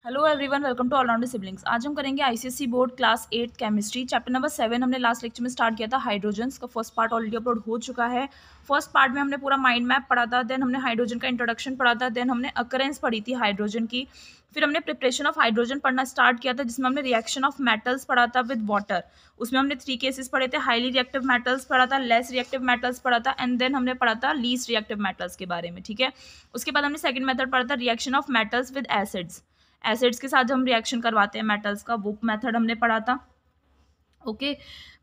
Hello everyone, welcome to Allrounder Siblings. आज हम करेंगे ICSE board class 8 chemistry chapter number 7। हमने लास्ट लेक्चर में स्टार्ट किया था हाइड्रोजन्स का। फर्स्ट पार्ट ऑलरेडी अपलोड हो चुका है। फर्स्ट पार्ट में हमने पूरा माइंड मैप पढ़ा था, देन हमने हाइड्रोजन का इंट्रोडक्शन पढ़ा था, देन हमने अकरेंस पढ़ी थी हाइड्रोजन की, फिर हमने प्रिपरेशन ऑफ हाइड्रोजन पढ़ना स्टार्ट किया था जिसमें हमने रिएक्शन ऑफ मेटल्स पढ़ा था विद वाटर। उसमें हमने 3 केसेस पढ़े थे। हाईली रिएक्टिव मेटल्स पढ़ा था, लेस रिएक्टिव मेटल्स पढ़ा था, एंड देन हमने पढ़ा था लीस्ट रिएक्टिव मेटल्स के बारे में। ठीक है, उसके बाद हमने सेकंड मेथड पढ़ा था reaction of metals with acids. Acids के साथ हम रिएक्शन करवाते हैं मेटल्स का, वो मेथड हमने पढ़ा था। ओके,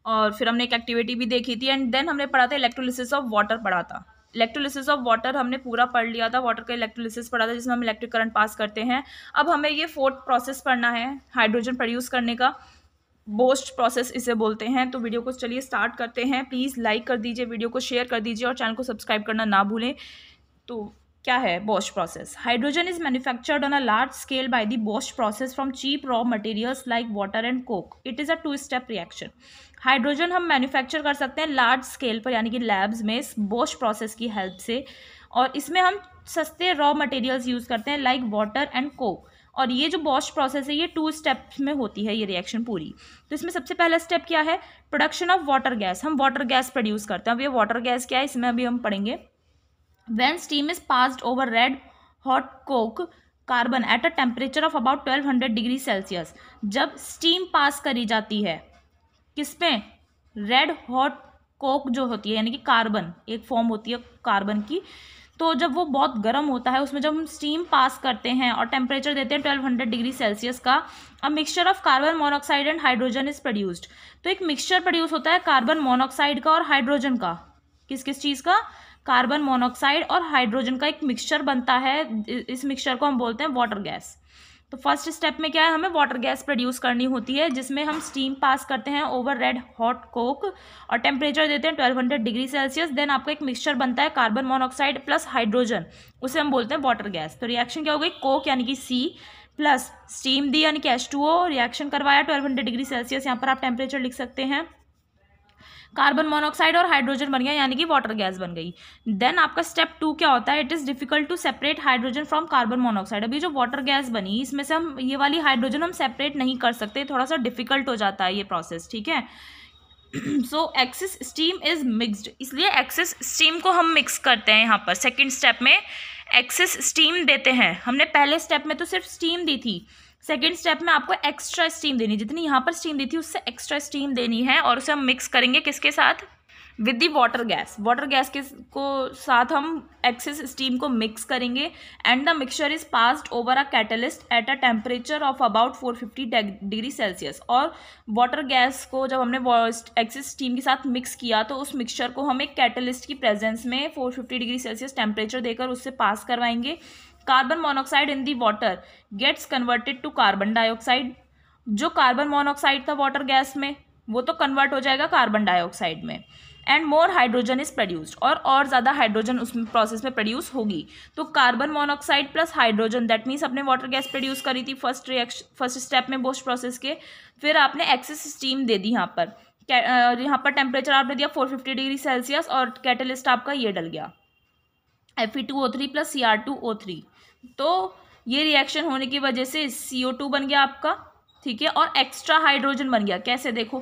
और फिर हमने एक एक्टिविटी भी देखी थी, एंड देन हमने पढ़ा था इलेक्ट्रोलिसिस ऑफ वाटर पढ़ा था। इलेक्ट्रोलिसिस ऑफ वाटर हमने पूरा पढ़ लिया था। वाटर का इलेक्ट्रोलिसिस पढ़ा था जिसमें हम इलेक्ट्रिक करंट पास करते हैं। अब हमें ये फोर्थ प्रोसेस पढ़ना है हाइड्रोजन प्रोड्यूस करने का, बोस्ट प्रोसेस इसे बोलते हैं। तो वीडियो को चलिए स्टार्ट करते हैं। प्लीज़ लाइक कर दीजिए, वीडियो को शेयर कर दीजिए और चैनल को सब्सक्राइब करना ना भूलें। तो क्या है Bosch process? Hydrogen is manufactured on a large scale by the Bosch process from cheap raw materials like water and coke. It is a 2 step reaction. Hydrogen हम मैन्युफैक्चर कर सकते हैं लार्ज स्केल पर, यानी कि लैब्स में, इस boast process की हेल्प से। और इसमें हम सस्ते रॉ मटेरियल्स यूज़ करते हैं लाइक वाटर एंड कोक। और ये जो बोस्ट प्रोसेस है ये 2 स्टेप्स में होती है ये रिएक्शन पूरी। तो इसमें सबसे पहला स्टेप क्या है? Production of water gas. हम वाटर गैस प्रोड्यूस करते हैं। अब ये वाटर गैस क्या है इसमें अभी हम पढ़ेंगे। When steam is passed over red hot coke carbon at a temperature of about 1200 degree Celsius, जब स्टीम पास करी जाती है किसमें? रेड हॉट कोक जो होती है, यानी कि कार्बन, एक फॉर्म होती है कार्बन की। तो जब वो बहुत गर्म होता है उसमें जब हम स्टीम पास करते हैं और टेम्परेचर देते हैं 1200 डिग्री सेल्सियस का, a mixture of carbon monoxide and hydrogen is produced. तो एक मिक्सचर प्रोड्यूस होता है कार्बन मोनोऑक्साइड का और हाइड्रोजन का। किस किस चीज़ का? कार्बन मोनोऑक्साइड और हाइड्रोजन का एक मिक्सचर बनता है। इस मिक्सचर को हम बोलते हैं वाटर गैस। तो फर्स्ट स्टेप में क्या है? हमें वाटर गैस प्रोड्यूस करनी होती है जिसमें हम स्टीम पास करते हैं ओवर रेड हॉट कोक और टेम्परेचर देते हैं 1200 डिग्री सेल्सियस। देन आपका एक मिक्सचर बनता है कार्बन मोनोऑक्साइड प्लस हाइड्रोजन, उसे हम बोलते हैं वाटर गैस। तो रिएक्शन क्या हो गई? कोक यानी कि सी प्लस स्टीम दी यानी कि H2O, रिएक्शन करवाया 1200 डिग्री सेल्सियस, यहाँ पर आप टेम्परेचर लिख सकते हैं। कार्बन मोनोऑक्साइड और हाइड्रोजन बन गया यानी कि वाटर गैस बन गई। देन आपका स्टेप 2 क्या होता है? It is difficult to separate hydrogen from carbon monoxide. अभी जो वाटर गैस बनी इसमें से हम ये वाली हाइड्रोजन हम सेपरेट नहीं कर सकते, थोड़ा सा डिफिकल्ट हो जाता है ये प्रोसेस। ठीक है, सो एक्सेस स्टीम इज मिक्सड, इसलिए एक्सेस स्टीम को हम मिक्स करते हैं। यहाँ पर सेकेंड स्टेप में एक्सेस स्टीम देते हैं। हमने पहले स्टेप में तो सिर्फ स्टीम दी थी, सेकेंड स्टेप में आपको एक्स्ट्रा स्टीम देनी, जितनी यहाँ पर स्टीम दी थी उससे एक्स्ट्रा स्टीम देनी है, और उसे हम मिक्स करेंगे किसके साथ? With the water gas. Water gas के को साथ हम एक्सेस स्टीम को मिक्स करेंगे, and the mixture is passed over a catalyst at a temperature of about 450 degree Celsius. और वाटर गैस को जब हमने एक्सेस स्टीम के साथ मिक्स किया तो उस मिक्सचर को हम एक कैटलिस्ट की प्रेजेंस में 450 डिग्री सेल्सियस टेम्परेचर देकर उससे पास करवाएंगे। Carbon monoxide in the water gets converted to carbon dioxide. जो कार्बन मोनोऑक्साइड था वाटर गैस में वो तो कन्वर्ट हो जाएगा कार्बन डाइऑक्साइड में, and more hydrogen is produced, और ज़्यादा हाइड्रोजन उस प्रोसेस में प्रोड्यूस होगी। तो carbon monoxide plus hydrogen, that means अपने वाटर गैस प्रोड्यूस करी थी फर्स्ट स्टेप में बोस्ट प्रोसेस के। फिर आपने एक्सेस स्टीम दे दी यहाँ पर टेम्परेचर आपने दिया 450 डिग्री सेल्सियस, और कैटलिस्ट आपका ये डल गया Fe2O3 प्लस Cr2O3। तो ये रिएक्शन होने की वजह से CO2 बन गया आपका, ठीक है, और एक्स्ट्रा हाइड्रोजन बन गया। कैसे? देखो,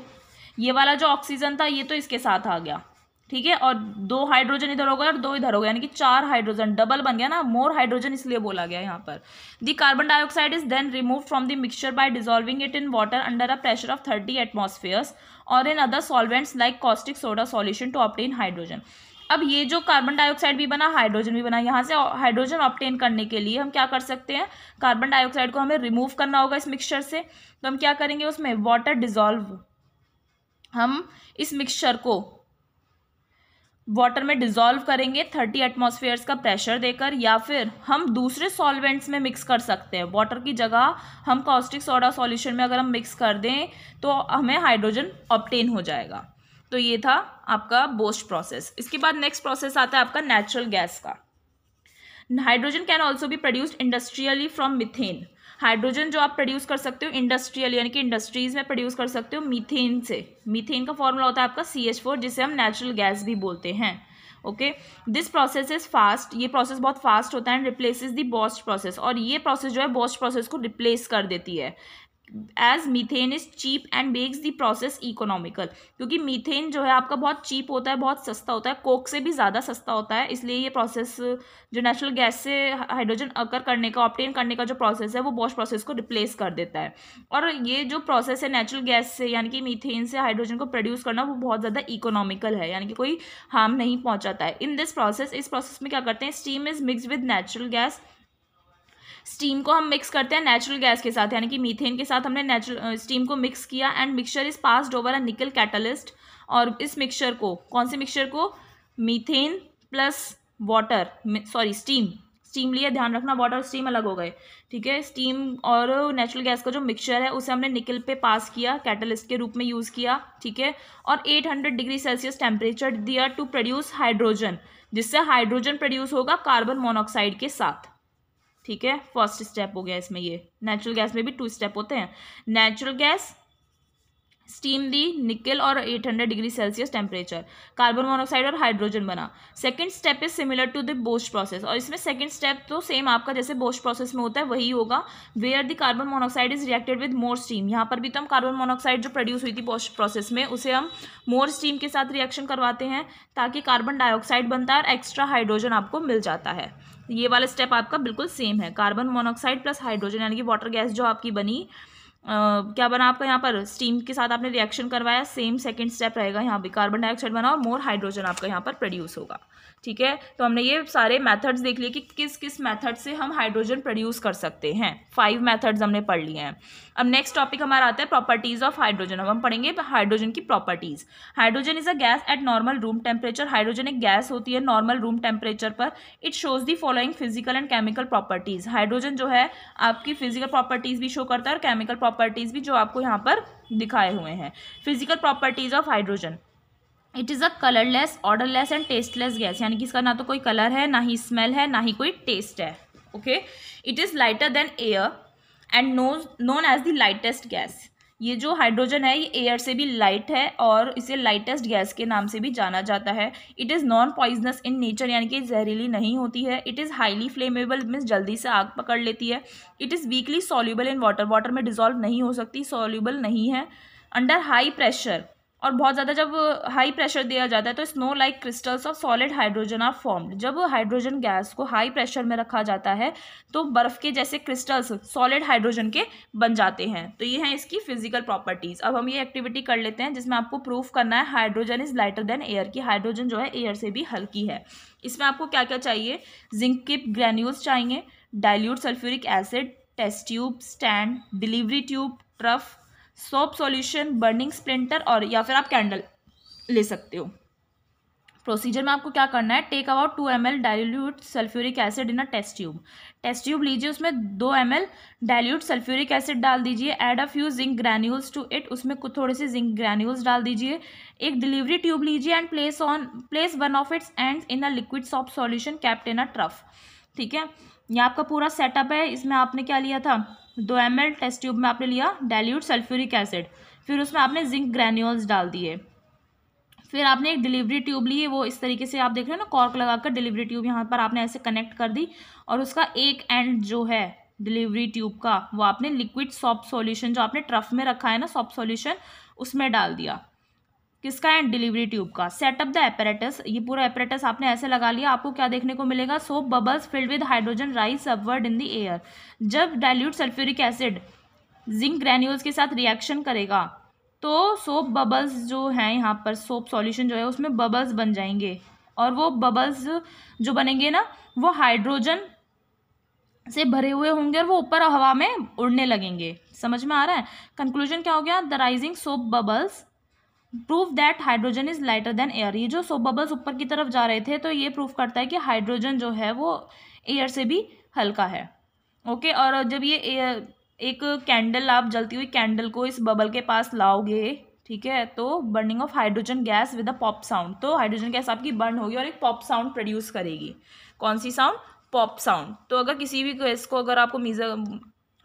ये वाला जो ऑक्सीजन था ये तो इसके साथ आ गया, ठीक है, और 2 हाइड्रोजन इधर हो गया और 2 इधर हो गया, यानी कि 4 हाइड्रोजन, डबल बन गया ना, मोर हाइड्रोजन इसलिए बोला गया यहाँ पर। The carbon dioxide is then remove from the mixture by dissolving it in water under a pressure of 30 atmospheres और in other solvents like caustic soda solution to obtain hydrogen. अब ये जो carbon dioxide भी बना, hydrogen भी बना, यहाँ से हाइड्रोजन ऑब्टेन करने के लिए हम क्या कर सकते हैं? कार्बन डाइऑक्साइड को हमें रिमूव करना होगा इस मिक्सचर से। तो हम क्या करेंगे? उसमें वाटर डिजॉल्व, हम इस मिक्सचर को वाटर में डिजॉल्व करेंगे 30 एटमॉस्फेयर्स का प्रेशर देकर, या फिर हम दूसरे सॉल्वेंट्स में मिक्स कर सकते हैं। वाटर की जगह हम कॉस्टिक सोडा सॉल्यूशन में अगर हम मिक्स कर दें तो हमें हाइड्रोजन ऑब्टेन हो जाएगा। तो ये था आपका बोस्ट प्रोसेस। इसके बाद नेक्स्ट प्रोसेस आता है आपका नेचुरल गैस का। Hydrogen can also be produced industrially from methane. Hydrogen जो आप प्रोड्यूस कर सकते हो इंडस्ट्रियल, यानी कि इंडस्ट्रीज में प्रोड्यूस कर सकते हो मीथेन से। मीथेन का फॉर्मूला होता है आपका CH4, जिसे हम नेचुरल गैस भी बोलते हैं। Okay, this process is fast, ये प्रोसेस बहुत फास्ट होता है and replaces the Bosch process, और ये प्रोसेस जो है बोस्ट प्रोसेस को रिप्लेस कर देती है। As methane is cheap and makes the process economical, क्योंकि मीथेन जो है आपका बहुत चीप होता है, बहुत सस्ता होता है, कोक से भी ज़्यादा सस्ता होता है, इसलिए ये प्रोसेस जो नेचुरल गैस से हाइड्रोजन अकर करने का, ऑब्टेन करने का जो प्रोसेस है वो बोस्ट प्रोसेस को रिप्लेस कर देता है। और ये जो प्रोसेस है नेचुरल गैस से यानी कि मीथेन से हाइड्रोजन को प्रोड्यूस करना, वो बहुत ज़्यादा इकोनॉमिकल है, यानी कि कोई हार्म नहीं पहुंचाता है। इन दिस प्रोसेस, इस प्रोसेस में क्या करते हैं, steam is mix with natural gas, steam को हम मिक्स करते हैं नेचुरल गैस के साथ, यानी कि मीथेन के साथ हमने नेचुरल स्टीम को मिक्स किया and mixture is passed over a निकल कैटलिस्ट, और इस मिक्सचर को, कौन से मिक्सचर को, methane plus water, sorry steam लिया, ध्यान रखना वाटर स्टीम अलग हो गए, ठीक है। स्टीम और नेचुरल गैस का जो मिक्सचर है उसे हमने निकल पे पास किया, कैटलिस्ट के रूप में यूज़ किया, ठीक है, और 800 डिग्री सेल्सियस टेम्परेचर दिया टू प्रोड्यूस हाइड्रोजन, जिससे हाइड्रोजन प्रोड्यूस होगा कार्बन मोनोऑक्साइड के साथ, ठीक है। फर्स्ट स्टेप हो गया इसमें। ये नेचुरल गैस में भी 2 स्टेप होते हैं, नेचुरल गैस, स्टीम दी, निकल और 800 degree Celsius temperature, carbon monoxide और हाइड्रोजन बना। Second step is similar to the Bosch process, और इसमें सेकंड स्टेप तो सेम आपका जैसे बोस्ट प्रोसेस में होता है वही होगा, where the carbon monoxide is reacted with more steam, यहाँ पर भी तो हम कार्बन मोनोऑक्साइड जो प्रोड्यूस हुई थी बोस्ट प्रोसेस में उसे हम मोर स्टीम के साथ रिएक्शन करवाते हैं ताकि कार्बन डाइऑक्साइड बनता है और एक्स्ट्रा हाइड्रोजन आपको मिल जाता है। ये वाला स्टेप आपका बिल्कुल सेम है, कार्बन मोनोऑक्साइड प्लस हाइड्रोजन, यानी कि वाटर गैस जो आपकी बनी, क्या बना आपका, यहाँ पर स्टीम के साथ आपने रिएक्शन करवाया, सेम सेकंड स्टेप रहेगा, यहाँ भी कार्बन डाइऑक्साइड बना और मोर हाइड्रोजन आपका यहाँ पर प्रोड्यूस होगा, ठीक है। तो हमने ये सारे मेथड्स देख लिए कि किस किस मेथड से हम हाइड्रोजन प्रोड्यूस कर सकते हैं, 5 मेथड्स हमने पढ़ लिए हैं। अब नेक्स्ट टॉपिक हमारा आता है प्रॉपर्टीज ऑफ हाइड्रोजन। अब हम पढ़ेंगे हाइड्रोजन की properties. Hydrogen is a gas at normal room temperature, hydrogen एक गैस होती है नॉर्मल रूम टेम्परेचर पर। It shows the following physical and chemical properties, hydrogen जो है आपकी फिजिकल प्रॉपर्टीज भी शो करता है और केमिकल प्रॉपर्टीज भी, जो आपको यहाँ पर दिखाए हुए हैं। Physical properties of hydrogen, it is a colourless, odourless and tasteless gas, यानी कि इसका ना तो कोई कलर है, ना ही स्मेल है, ना ही कोई टेस्ट है, okay. It is lighter than air and known as the lightest gas, ये जो हाइड्रोजन है ये एयर से भी लाइट है और इसे लाइटेस्ट गैस के नाम से भी जाना जाता है। It is non poisonous in nature, यानी कि जहरीली नहीं होती है। It is highly flammable, means जल्दी से आग पकड़ लेती है। It is weekly soluble in water, water में डिजॉल्व नहीं हो सकती, सॉल्युबल नहीं है। अंडर हाई प्रेशर, और बहुत ज़्यादा जब हाई प्रेशर दिया जाता है तो snow like crystals of solid hydrogen are formed, जब हाइड्रोजन गैस को हाई प्रेशर में रखा जाता है तो बर्फ़ के जैसे क्रिस्टल्स सॉलिड हाइड्रोजन के बन जाते हैं। तो ये हैं इसकी फिजिकल प्रॉपर्टीज़। अब हम ये एक्टिविटी कर लेते हैं जिसमें आपको प्रूफ करना है hydrogen is lighter than air, की हाइड्रोजन जो है एयर से भी हल्की है। इसमें आपको क्या क्या चाहिए, जिंक के ग्रैन्यूल्स चाहिए, dilute sulphuric acid, test tube, stand, delivery tube, trough, soap solution, burning splinter, और या फिर आप कैंडल ले सकते हो। प्रोसीजर में आपको क्या करना है, take about 2 ml dilute sulphuric acid in a test tube, test tube लीजिए, उसमें 2 ml डाइल्यूट सल्फ्यूरिक एसिड डाल दीजिए, add a few zinc granules to it, उसमें कुछ थोड़े से जिंक ग्रैन्यूल्स डाल दीजिए। एक डिलीवरी ट्यूब लीजिए and place one of its ends in a liquid soap solution capped in a trough, ठीक है। ये आपका पूरा सेटअप है। इसमें आपने क्या लिया था, 2 ml टेस्ट ट्यूब में आपने लिया डाइल्यूट सल्फ्यूरिक एसिड, फिर उसमें आपने जिंक ग्रैन्यूल्स डाल दिए, फिर आपने एक डिलीवरी ट्यूब ली, वो इस तरीके से आप देख रहे हो ना, कॉर्क लगाकर डिलीवरी ट्यूब यहाँ पर आपने ऐसे कनेक्ट कर दी, और उसका एक एंड जो है डिलीवरी ट्यूब का वो आपने लिक्विड सॉप सॉल्यूशन जो आपने ट्रफ में रखा है ना सॉप सॉल्यूशन, उसमें डाल दिया। किसका है, डिलीवरी ट्यूब का। सेटअप द एपरेटस, ये पूरा एपरेटस आपने ऐसे लगा लिया। आपको क्या देखने को मिलेगा, soap bubbles filled with hydrogen rise upward in the air. जब dilute sulphuric acid zinc granules के साथ रिएक्शन करेगा तो सोप बबल्स जो हैं, यहाँ पर सोप सॉल्यूशन जो है उसमें बबल्स बन जाएंगे, और वो बबल्स जो बनेंगे ना वो हाइड्रोजन से भरे हुए होंगे और वो ऊपर हवा में उड़ने लगेंगे। समझ में आ रहा है। कंक्लूजन क्या हो गया, the rising soap bubbles prove that hydrogen is lighter than air. ये जो सोप बबल्स ऊपर की तरफ जा रहे थे तो ये प्रूफ करता है कि हाइड्रोजन जो है वो एयर से भी हल्का है, ओके। और जब ये एक कैंडल, आप जलती हुई कैंडल को इस बबल के पास लाओगे, ठीक है, तो burning of hydrogen gas with a pop sound, तो हाइड्रोजन गैस आपकी बर्न होगी और एक पॉप साउंड प्रोड्यूस करेगी। कौन सी साउंड, पॉप साउंड। तो अगर किसी भी गैस को अगर आपको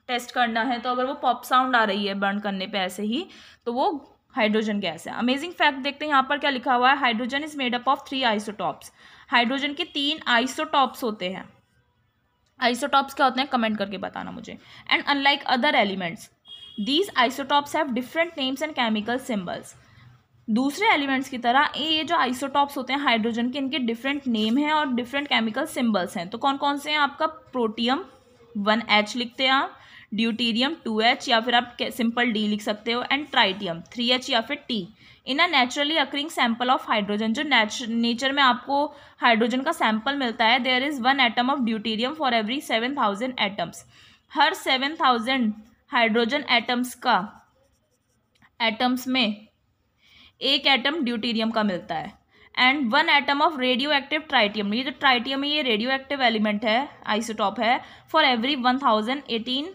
टेस्ट करना है तो अगर वो पॉप साउंड आ रही है बर्न करने पे ऐसे ही, तो वो हाइड्रोजन गैस है। अमेजिंग फैक्ट देखते हैं यहाँ पर क्या लिखा हुआ है, hydrogen is made up of 3 isotopes. Hydrogen के 3 आइसोटॉप्स होते हैं। आइसोटॉप्स क्या होते हैं कमेंट करके बताना मुझे। And unlike other elements these isotopes have different names and chemical symbols. दूसरे एलिमेंट्स की तरह ये जो आइसोटॉप्स होते हैं हाइड्रोजन के, इनके डिफरेंट नेम हैं और डिफरेंट केमिकल सिंबल्स हैं। तो कौन कौन से हैं आपका, प्रोटियम 1H लिखते हैं आप, ड्यूटीरियम 2H या फिर आप सिंपल D लिख सकते हो, एंड ट्राइटियम 3H या फिर T। In a naturally occurring sample of hydrogen, जो नेचर में आपको हाइड्रोजन का सैंपल मिलता है, there is 1 atom of deuterium for every 7000 atoms. हर 7000 हाइड्रोजन एटम्स में एक एटम ड्यूटीरियम का मिलता है। And 1 atom of radioactive tritium, ये जो ट्राइटियम है ये रेडियो एक्टिव एलिमेंट है, आइसोटॉप है, for every 1018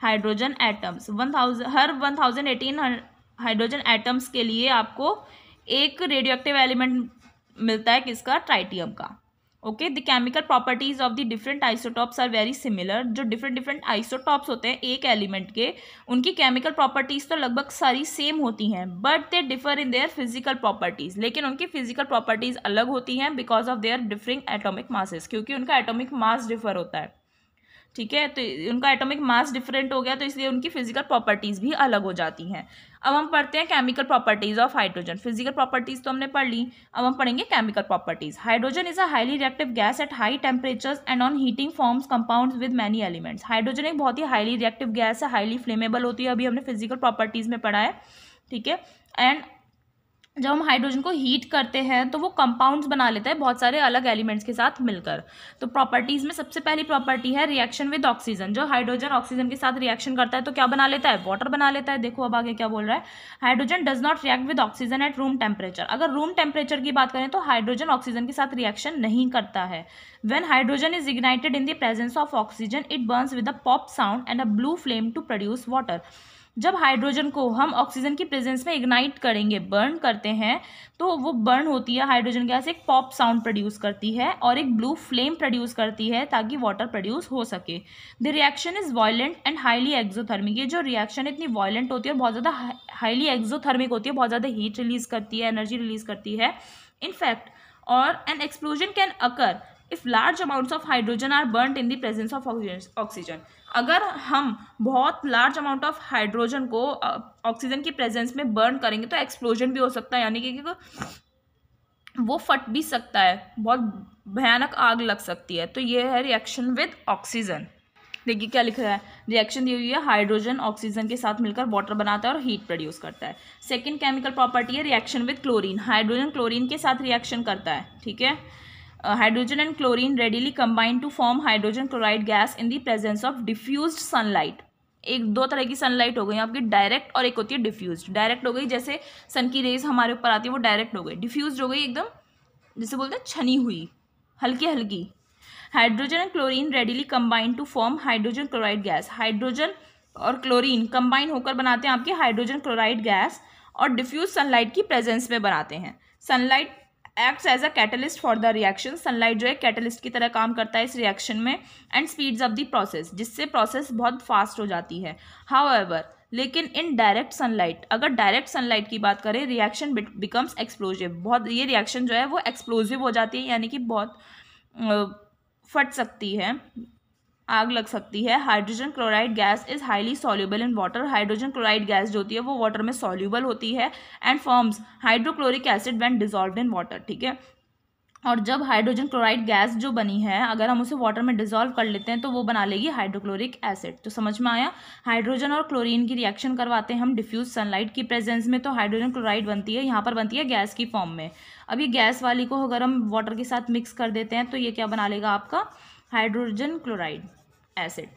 hydrogen atoms. 1018 hydrogen atoms के लिए आपको एक रेडियो एक्टिव एलिमेंट मिलता है, किसका, ट्राइटियम का। Okay, the chemical properties of the different isotopes are very similar. जो डिफरेंट आइसोटॉप्स होते हैं एक एलिमेंट के, उनकी केमिकल प्रॉपर्टीज तो लगभग सारी सेम होती हैं, but they differ in their physical properties. लेकिन उनकी फिजिकल प्रॉपर्टीज अलग होती हैं because of their differing atomic masses, क्योंकि उनका एटॉमिक मास डिफर होता है। ठीक है, तो उनका एटॉमिक मास डिफरेंट हो गया तो इसलिए उनकी फिजिकल प्रॉपर्टीज भी अलग हो जाती हैं। अब हम पढ़ते हैं chemical properties of hydrogen. Physical properties तो हमने पढ़ ली, अब हम पढ़ेंगे chemical properties. Hydrogen is a highly reactive gas at high temperatures and on heating forms compounds with many elements. Hydrogen एक बहुत ही हाईली रिएक्टिव गैस है, हाईली फ्लेमेबल होती है, अभी हमने फिजिकल प्रॉपर्टीज में पढ़ा है। ठीक है, एंड जब हम हाइड्रोजन को हीट करते हैं तो वो कंपाउंड्स बना लेता है बहुत सारे अलग एलिमेंट्स के साथ मिलकर। तो प्रॉपर्टीज में सबसे पहली प्रॉपर्टी है रिएक्शन विद ऑक्सीजन। जो हाइड्रोजन ऑक्सीजन के साथ रिएक्शन करता है तो क्या बना लेता है, वाटर बना लेता है। देखो अब आगे क्या बोल रहा है, hydrogen does not react with oxygen at room temperature. अगर रूम टेम्परेचर की बात करें तो हाइड्रोजन ऑक्सीजन के साथ रिएक्शन नहीं करता है। When hydrogen is ignited in the presence of oxygen it burns with a pop sound and a blue flame to produce water. जब हाइड्रोजन को हम ऑक्सीजन की प्रेजेंस में इग्नाइट करेंगे, बर्न करते हैं, तो वो बर्न होती है हाइड्रोजन गैस, एक पॉप साउंड प्रोड्यूस करती है और एक ब्लू फ्लेम प्रोड्यूस करती है ताकि वाटर प्रोड्यूस हो सके। The reaction is violent and highly exothermic. ये जो रिएक्शन इतनी वायलेंट होती है और बहुत ज़्यादा हाईली एक्सोथर्मिक होती है, बहुत ज़्यादा हीट रिलीज करती है, एनर्जी रिलीज करती है। इनफैक्ट और an explosion can occur if large amounts of hydrogen are burned in the presence of oxygen. अगर हम बहुत लार्ज अमाउंट ऑफ हाइड्रोजन को ऑक्सीजन की प्रेजेंस में बर्न करेंगे तो एक्सप्लोजन भी हो सकता है, यानी कि वो फट भी सकता है, बहुत भयानक आग लग सकती है। तो ये है रिएक्शन विद ऑक्सीजन। देखिए क्या लिख रहा है, रिएक्शन दी हुई है, हाइड्रोजन ऑक्सीजन के साथ मिलकर वाटर बनाता है और हीट प्रोड्यूस करता है। सेकेंड केमिकल प्रॉपर्टी है reaction with chlorine. Hydrogen chlorine के साथ रिएक्शन करता है। ठीक है, hydrogen and chlorine readily combine to form hydrogen chloride gas in the presence of diffused sunlight. एक दो तरह की सनलाइट हो गई आपकी, डायरेक्ट और एक होती है डिफ्यूज्ड। डायरेक्ट हो गई जैसे सन की रेज हमारे ऊपर आती है, वो डायरेक्ट हो गई। डिफ्यूज्ड हो गई एकदम जैसे बोलते हैं छनी हुई, हल्की हल्की। Hydrogen and chlorine readily combine to form hydrogen chloride gas. Hydrogen और क्लोरीन कंबाइन होकर बनाते हैं आपके हाइड्रोजन क्लोराइड गैस और डिफ्यूज सनलाइट की प्रेजेंस में बनाते हैं। Sunlight acts as a catalyst for the reaction. Sunlight जो है कैटलिस्ट की तरह काम करता है इस रिएक्शन में, and speeds up the process, जिससे प्रोसेस बहुत फास्ट हो जाती है। हाउएवर लेकिन इन डायरेक्ट सनलाइट, अगर डायरेक्ट सनलाइट की बात करें, रिएक्शन बिकम्स एक्सप्लोजिव। बहुत ये रिएक्शन जो है वो एक्सप्लोजिव हो जाती है, यानी कि बहुत फट सकती है, आग लग सकती है। Hydrogen chloride gas is highly soluble in water. Hydrogen chloride gas जो होती है वो वाटर में सॉल्युबल होती है and forms hydrochloric acid when dissolved in water. ठीक है, और जब हाइड्रोजन क्लोराइड गैस जो बनी है अगर हम उसे वाटर में डिजॉल्व कर लेते हैं तो वो बना लेगी हाइड्रोक्लोरिक एसिड। तो समझ में आया, हाइड्रोजन और क्लोरीन की रिएक्शन करवाते हैं हम डिफ्यूज सनलाइट की प्रेजेंस में, तो हाइड्रोजन क्लोराइड बनती है, यहाँ पर बनती है गैस की फॉर्म में। अब ये गैस वाली को अगर हम वाटर के साथ मिक्स कर देते हैं तो ये क्या बना लेगा आपका, हाइड्रोजन क्लोराइड एसिड।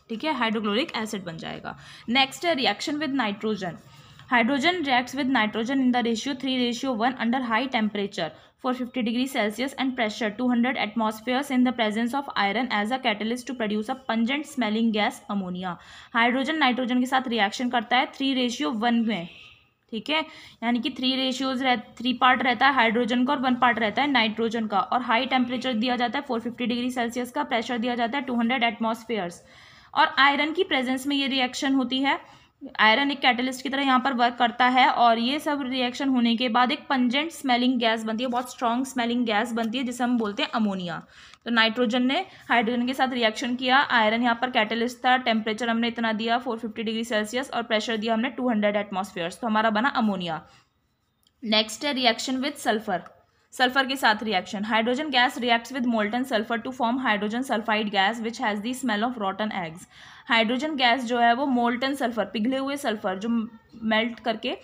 ठीक है, हाइड्रोक्लोरिक एसिड बन जाएगा। नेक्स्ट है reaction with nitrogen. Hydrogen reacts with nitrogen in the ratio 3:1 under high temperature for 50 degrees Celsius and pressure 200 atmospheres in the presence of iron as a catalyst to produce a pungent smelling gas ammonia। Hydrogen nitrogen के साथ reaction करता है 3:1 में। ठीक है, यानी कि 3 part रहता है हाइड्रोजन का और 1 पार्ट रहता है नाइट्रोजन का, और हाई टेम्परेचर दिया जाता है 450 डिग्री सेल्सियस का, प्रेशर दिया जाता है 200 एटमॉस्फेयर्स, और आयरन की प्रेजेंस में ये रिएक्शन होती है। आयरन एक कैटलिस्ट की तरह यहाँ पर वर्क करता है और ये सब रिएक्शन होने के बाद एक पंजेंट स्मेलिंग गैस बनती है, बहुत स्ट्रॉन्ग स्मेलिंग गैस बनती है जिसे हम बोलते हैं अमोनिया। तो नाइट्रोजन ने हाइड्रोजन के साथ रिएक्शन किया, आयरन यहाँ पर कैटलिस्ट था, टेम्परेचर हमने इतना दिया 450 डिग्री सेल्सियस और प्रेशर दिया हमने 200 एटमॉस्फेयर्स, तो हमारा बना अमोनिया। नेक्स्ट है रिएक्शन विद सल्फर, सल्फर के साथ reaction. Hydrogen gas reacts with molten sulphur to form hydrogen sulphide gas which has the smell of rotten eggs. Hydrogen gas जो है वो मोल्टन सल्फर, पिघले हुए सल्फर जो मेल्ट करके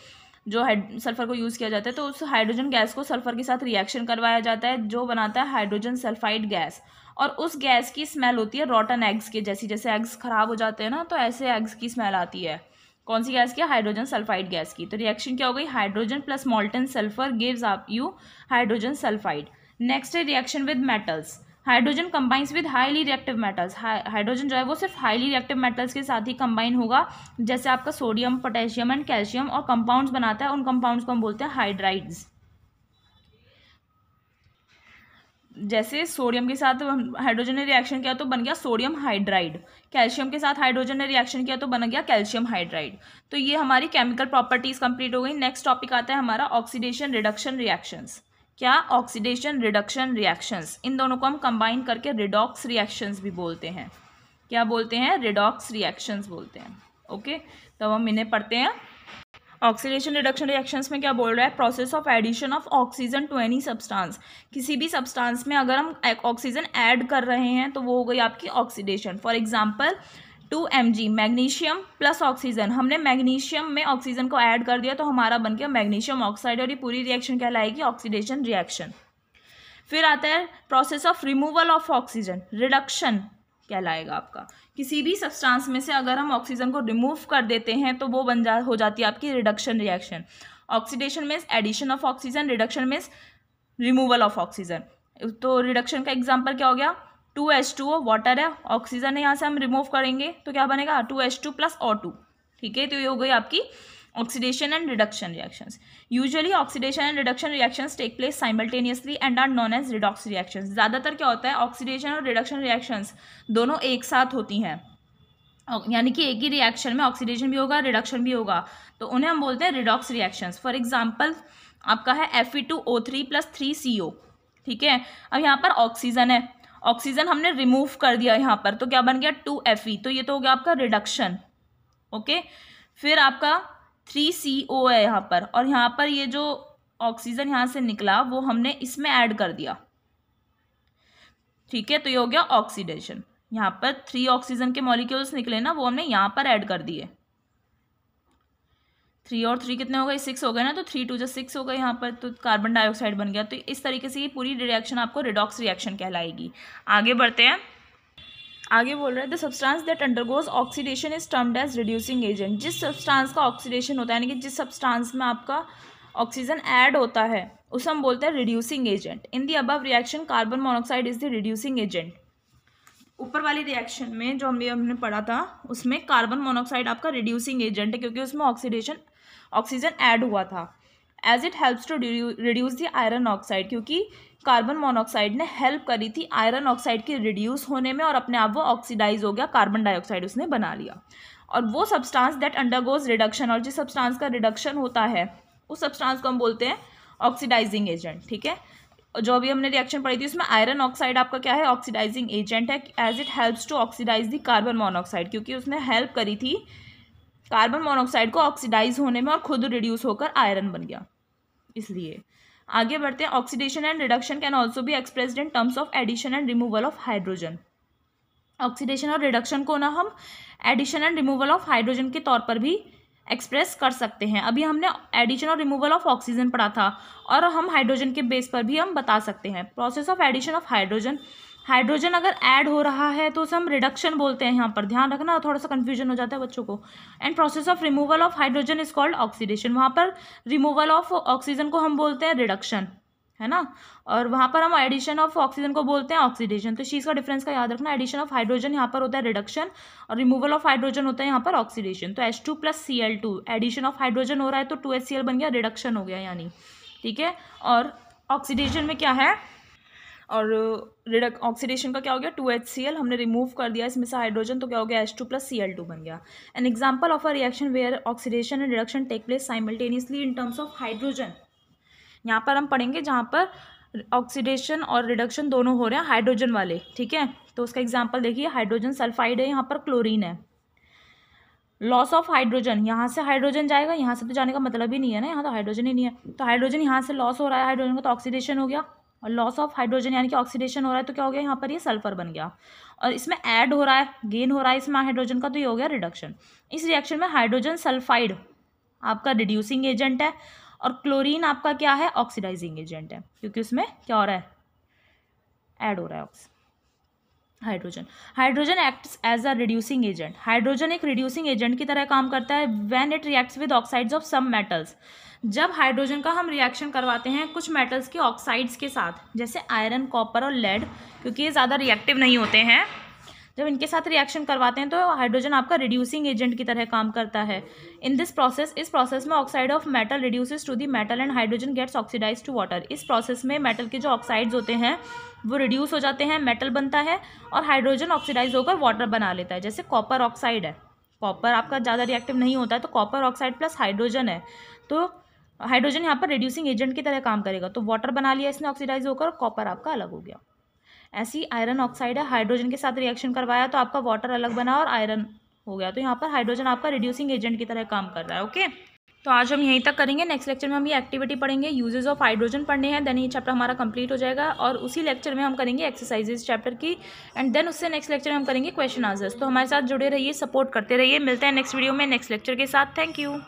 जो सल्फर को यूज़ किया जाता है, तो उस हाइड्रोजन गैस को सल्फर के साथ रिएक्शन करवाया जाता है जो बनाता है हाइड्रोजन सल्फाइड गैस। और उस गैस की स्मेल होती है रॉटन एग्स के जैसी, जैसे एग्स खराब हो जाते हैं ना, तो ऐसे एग्स की स्मेल आती है। कौन सी गैस की? हाइड्रोजन सल्फाइड गैस की। तो रिएक्शन क्या हो गई? Hydrogen plus molten sulphur gives up you hydrogen sulphide. Next है reaction with metals. Hydrogen combines with highly reactive metals. Hydrogen जो है वो सिर्फ हाईली रिएक्टिव मेटल्स के साथ ही कंबाइन होगा, जैसे आपका सोडियम, पोटेशियम एंड कैल्शियम, और कंपाउंड्स बनाता है, उन कंपाउंड्स को हम बोलते हैं हाइड्राइड्स। जैसे सोडियम के साथ हाइड्रोजन ने रिएक्शन किया तो बन गया सोडियम हाइड्राइड, कैल्शियम के साथ हाइड्रोजन ने रिएक्शन किया तो बन गया कैल्शियम हाइड्राइड। तो ये हमारी केमिकल प्रॉपर्टीज कंप्लीट हो गई। नेक्स्ट टॉपिक आता है हमारा ऑक्सीडेशन रिडक्शन रिएक्शंस। क्या? Oxidation reduction reactions. इन दोनों को हम कंबाइन करके रिडॉक्स रिएक्शंस भी बोलते हैं। क्या बोलते हैं? रिडॉक्स रिएक्शंस बोलते हैं। ओके, तो हम इन्हें पढ़ते हैं। ऑक्सीडेशन रिडक्शन रिएक्शंस में क्या बोल रहा है? Process of addition of oxygen to any substance. किसी भी सब्सटेंस में अगर हम ऑक्सीजन ऐड कर रहे हैं तो वो हो गई आपकी oxidation. For example 2 mg magnesium plus oxygen, हमने मैग्नीशियम में ऑक्सीजन को ऐड कर दिया तो हमारा बन गया मैग्नीशियम ऑक्साइड, और ये पूरी रिएक्शन कहलाएगी ऑक्सीडेशन रिएक्शन। फिर आता है process of removal of oxygen, reduction कहलाएगा आपका। किसी भी सब्सटेंस में से अगर हम ऑक्सीजन को रिमूव कर देते हैं तो वो हो जाती है आपकी reduction reaction. Oxidation means addition of oxygen, reduction means removal of oxygen. तो रिडक्शन का एग्जांपल क्या हो गया? 2H2O वाटर है, ऑक्सीजन है, यहाँ से हम रिमूव करेंगे तो क्या बनेगा? 2H2 plus O2। ठीक है, तो ये हो गई आपकी oxidation and reduction reactions. Usually oxidation and reduction reactions take place simultaneously and are known as redox reactions. ज़्यादातर क्या होता है? ऑक्सीडेशन और रिडक्शन रिएक्शंस दोनों एक साथ होती हैं, यानी कि एक ही रिएक्शन में ऑक्सीडेशन भी होगा, रिडक्शन भी होगा, तो उन्हें हम बोलते हैं रिडॉक्स रिएक्शंस। फॉर एग्जाम्पल आपका है Fe2O3 प्लस 3CO। ठीक है, अब यहाँ पर ऑक्सीजन है, ऑक्सीजन हमने रिमूव कर दिया यहाँ पर, तो क्या बन गया? 2Fe, तो ये तो हो गया आपका रिडक्शन। ओके, फिर आपका 3CO है यहाँ पर, और यहाँ पर ये जो ऑक्सीजन यहाँ से निकला वो हमने इसमें ऐड कर दिया। ठीक है, तो ये हो गया ऑक्सीडेशन। यहाँ पर 3 ऑक्सीजन के मॉलिक्यूल्स निकले ना, वो हमने यहाँ पर ऐड कर दिए। 3 और 3 कितने हो गए? 6 हो गए ना, तो 3 2 6 हो गए यहाँ पर, तो कार्बन डाइऑक्साइड बन गया। तो इस तरीके से ये पूरी रिएक्शन आपको रिडॉक्स रिएक्शन कहलाएगी। आगे बढ़ते हैं। आगे बोल रहे हैं the substance that undergoes oxidation is termed as reducing agent. जिस सब्सटेंस का ऑक्सीडेशन होता है, यानी कि जिस सब्सटेंस में आपका ऑक्सीजन ऐड होता है, उसे हम बोलते हैं reducing agent. In the above reaction carbon monoxide is the reducing agent. ऊपर वाली रिएक्शन में जो हमने पढ़ा था उसमें कार्बन मोनोऑक्साइड आपका रिड्यूसिंग एजेंट है, क्योंकि उसमें ऑक्सीजन ऐड हुआ था। As it helps to reduce the iron oxide, क्योंकि कार्बन मोनोऑक्साइड ने हेल्प करी थी आयरन ऑक्साइड के रिड्यूस होने में, और अपने आप वो ऑक्सीडाइज हो गया, कार्बन डाइऑक्साइड उसने बना लिया। और वो सब्सटेंस दैट अंडरगोज रिडक्शन, और जिस सब्सटेंस का रिडक्शन होता है उस सब्सटेंस को हम बोलते हैं ऑक्सीडाइजिंग एजेंट। ठीक है, जो अभी हमने रिएक्शन पढ़ी थी उसमें आयरन ऑक्साइड आपका क्या है? ऑक्सीडाइजिंग एजेंट है। As it helps to oxidize the carbon monoxide, क्योंकि उसने हेल्प करी थी कार्बन मोनोऑक्साइड को ऑक्सीडाइज होने में और खुद रिड्यूस होकर आयरन बन गया, इसलिए। आगे बढ़ते हैं। Oxidation and reduction can also be expressed in terms of addition and removal of hydrogen. Oxidation और रिडक्शन को ना हम addition and removal of hydrogen के तौर पर भी एक्सप्रेस कर सकते हैं। अभी हमने एडिशन और रिमूवल ऑफ ऑक्सीजन पढ़ा था, और हम हाइड्रोजन के बेस पर भी हम बता सकते हैं। Process of addition of hydrogen, hydrogen अगर ऐड हो रहा है तो उसे हम रिडक्शन बोलते हैं। यहाँ पर ध्यान रखना, थोड़ा सा कन्फ्यूजन हो जाता है बच्चों को। And process of removal of hydrogen is called oxidation. वहाँ पर रिमूवल ऑफ ऑक्सीजन को हम बोलते हैं रिडक्शन, है ना, और वहाँ पर हम एडिशन ऑफ ऑक्सीजन को बोलते हैं ऑक्सीडेशन। तो इस चीज़ का डिफरेंस का याद रखना। एडिशन ऑफ हाइड्रोजन यहाँ पर होता है रिडक्शन, और रिमूवल ऑफ हाइड्रोजन होता है यहाँ पर ऑक्सीडेशन। तो H2 plus Cl2, addition of hydrogen हो रहा है तो 2HCl बन गया, रिडक्शन हो गया यानी। ठीक है, और ऑक्सीडेशन में क्या है? और ऑक्सीडेशन का क्या हो गया, 2HCl हमने रिमूव कर दिया इसमें से हाइड्रोजन, तो क्या हो गया, H2 + Cl2 बन गया। An example of a reaction where oxidation and reduction take place simultaneously in terms of hydrogen. यहाँ पर हम पढ़ेंगे जहाँ पर ऑक्सीडेशन और रिडक्शन दोनों हो रहे हैं हाइड्रोजन वाले, ठीक है। तो उसका एग्जाम्पल देखिए, हाइड्रोजन सल्फाइड है, यहाँ पर क्लोरीन है। लॉस ऑफ हाइड्रोजन, यहाँ से हाइड्रोजन जाएगा, यहाँ से तो जाने का मतलब ही नहीं है ना, यहाँ तो हाइड्रोजन ही नहीं है, तो हाइड्रोजन यहाँ से लॉस हो रहा है हाइड्रोजन का, तो ऑक्सीडेशन हो गया। और लॉस ऑफ हाइड्रोजन यानी कि ऑक्सीडेशन हो रहा है, तो क्या हो गया, यहाँ पर ये सल्फर बन गया। और इसमें ऐड हो रहा है, गेन हो रहा है इसमें हाइड्रोजन का, तो ये हो गया रिडक्शन। इस रिएक्शन में हाइड्रोजन सल्फाइड आपका रिड्यूसिंग एजेंट है और क्लोरीन आपका क्या है, ऑक्सीडाइजिंग एजेंट है, क्योंकि उसमें क्या हो रहा है, ऐड हो रहा है hydrogen. Hydrogen acts as a reducing agent. Hydrogen एक रिड्यूसिंग एजेंट की तरह काम करता है when it reacts with oxides of some metals. जब हाइड्रोजन का हम रिएक्शन करवाते हैं कुछ मेटल्स के ऑक्साइड्स के साथ, जैसे आयरन, कॉपर और लेड, क्योंकि ये ज़्यादा रिएक्टिव नहीं होते हैं, जब इनके साथ रिएक्शन करवाते हैं तो हाइड्रोजन आपका रिड्यूसिंग एजेंट की तरह काम करता है। इन दिस प्रोसेस, इस प्रोसेस में oxide of metal reduces to the metal and hydrogen gets oxidize to water. इस प्रोसेस में मेटल के जो ऑक्साइड्स होते हैं वो रिड्यूस हो जाते हैं, मेटल बनता है और हाइड्रोजन ऑक्सीडाइज होकर वाटर बना लेता है। जैसे कॉपर ऑक्साइड है, कॉपर आपका ज़्यादा रिएक्टिव नहीं होता है, तो कॉपर ऑक्साइड प्लस हाइड्रोजन है, तो हाइड्रोजन यहाँ पर रिड्यूसिंग एजेंट की तरह काम करेगा, तो वाटर बना लिया इसने ऑक्सीडाइज होकर, कॉपर आपका अलग हो गया। ऐसी आयरन ऑक्साइड है, हाइड्रोजन के साथ रिएक्शन करवाया तो आपका वाटर अलग बना और आयरन हो गया, तो यहाँ पर हाइड्रोजन आपका रिड्यूसिंग एजेंट की तरह काम कर रहा है। ओके, तो आज हम यहीं तक करेंगे। नेक्स्ट लेक्चर में हम ये एक्टिविटी पढ़ेंगे, यूजेस ऑफ हाइड्रोजन पढ़ने हैं, देन ये चैप्टर हमारा कंप्लीट हो जाएगा। और उसी लेक्चर में हम करेंगे एक्सरसाइजेज चैप्टर की, एंड देन उससे नेक्स्ट लेक्चर में हम करेंगे क्वेश्चन आंसर्स। तो हमारे साथ जुड़े रहिए, सपोर्ट करते रहिए। मिलते हैं नेक्स्ट वीडियो में नेक्स्ट लेक्चर के साथ। Thank you.